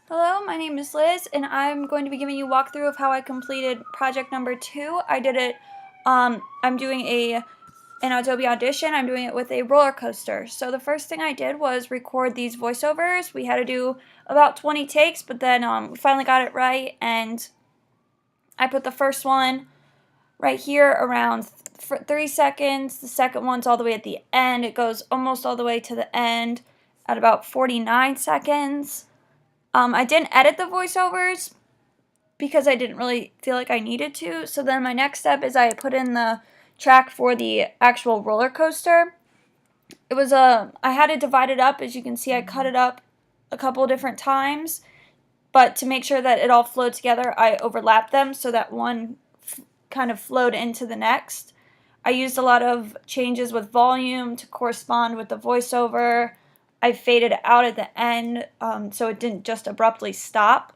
Hello, my name is Liz, and I'm going to be giving you a walkthrough of how I completed project number 2. I did it, I'm doing an Adobe Audition. I'm doing it with a roller coaster. So the first thing I did was record these voiceovers. We had to do about 20 takes, but then we finally got it right, and I put the first one right here around 3 seconds. The second one's all the way at the end. It goes almost all the way to the end at about 49 seconds. I didn't edit the voiceovers because I didn't really feel like I needed to. So then my next step is I put in the track for the actual roller coaster. I had it divided up. As you can see, I cut it up a couple different times. But to make sure that it all flowed together, I overlapped them so that one kind of flowed into the next. I used a lot of changes with volume to correspond with the voiceover. I faded out at the end so it didn't just abruptly stop.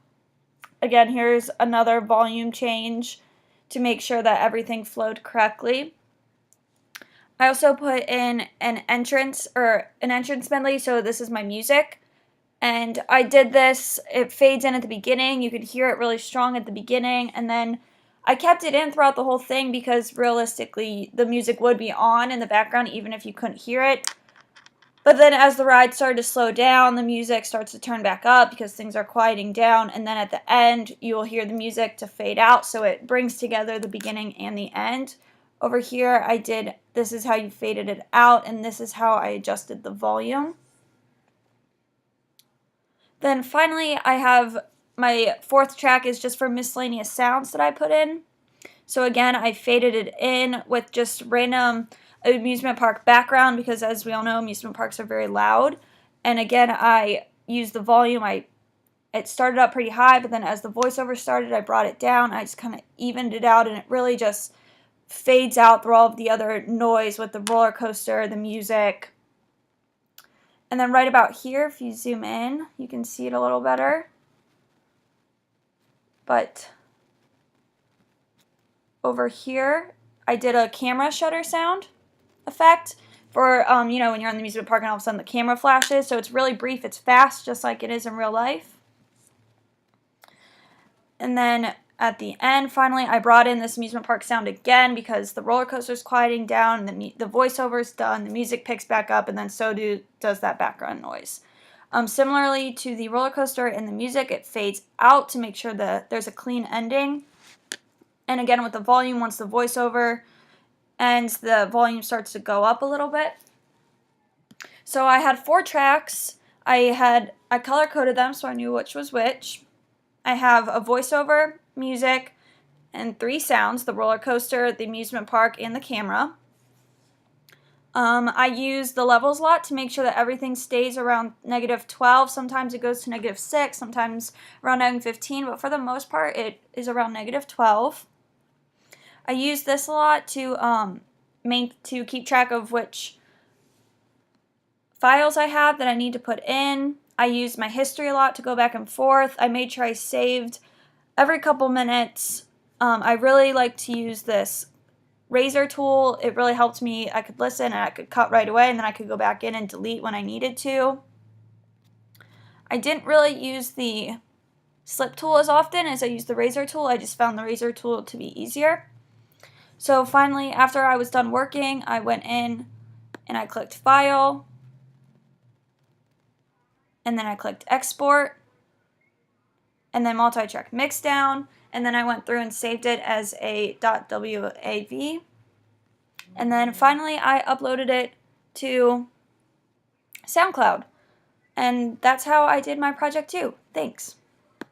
Again, here's another volume change to make sure that everything flowed correctly. I also put in an entrance medley, so this is my music. And I did this, it fades in at the beginning, you could hear it really strong at the beginning, and then I kept it in throughout the whole thing because realistically the music would be on in the background even if you couldn't hear it. But then as the ride started to slow down, the music starts to turn back up because things are quieting down, and then at the end you will hear the music to fade out, so it brings together the beginning and the end. Over here this is how you faded it out, and this is how I adjusted the volume. Then finally I have my fourth track is just for miscellaneous sounds that I put in. So again, I faded it in with just random amusement park background because as we all know, amusement parks are very loud. And again, I used the volume. It started up pretty high, but then as the voiceover started, I brought it down. I just kind of evened it out, and it really just fades out through all of the other noise with the roller coaster, the music. And then right about here, if you zoom in, you can see it a little better. But over here, I did a camera shutter sound effect for, when you're in the amusement park and all of a sudden the camera flashes. So it's really brief, it's fast, just like it is in real life. And then at the end, finally, I brought in this amusement park sound again because the roller coaster's quieting down, the voiceover's done, the music picks back up, and then so does that background noise. Similarly to the roller coaster and the music, it fades out to make sure that there's a clean ending. And again, with the volume, once the voiceover ends, the volume starts to go up a little bit. So I had 4 tracks. I color-coded them so I knew which was which. I have a voiceover, music, and 3 sounds, the roller coaster, the amusement park, and the camera. I use the levels a lot to make sure that everything stays around -12. Sometimes it goes to -6, sometimes around -15, but for the most part it is around -12. I use this a lot to keep track of which files I have that I need to put in. I use my history a lot to go back and forth. I made sure I saved every couple minutes. I really like to use this razor tool. It really helped me. I could listen and I could cut right away, and then I could go back in and delete when I needed to. I didn't really use the slip tool as often as I used the razor tool. I just found the razor tool to be easier. So finally, after I was done working, I went in and I clicked File, and then I clicked Export, and then Multi-Track Mixdown, and then I went through and saved it as a .wav. And then finally I uploaded it to SoundCloud. And that's how I did my project too. Thanks.